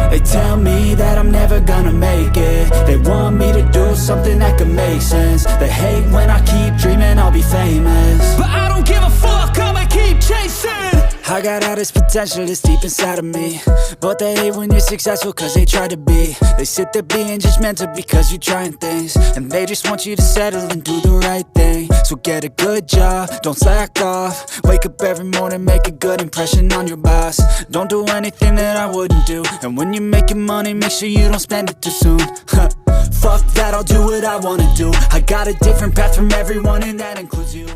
They tell me that I'm never gonna make it. They want me to do something that could make sense. They hate when I keep dreaming I'll be famous, but I don't give a fuck, I'ma keep chasing. I got all this potential that's deep inside of me, but they hate when you're successful cause they try to be. They sit there being judgmental because you're trying things, and they just want you to settle and do the right thing. So get a good job, don't slack off. Wake up every morning, make a good impression on your boss. Don't do anything that I wouldn't do, and when you're making money, make sure you don't spend it too soon. Fuck that, I'll do what I wanna do. I got a different path from everyone and that includes you.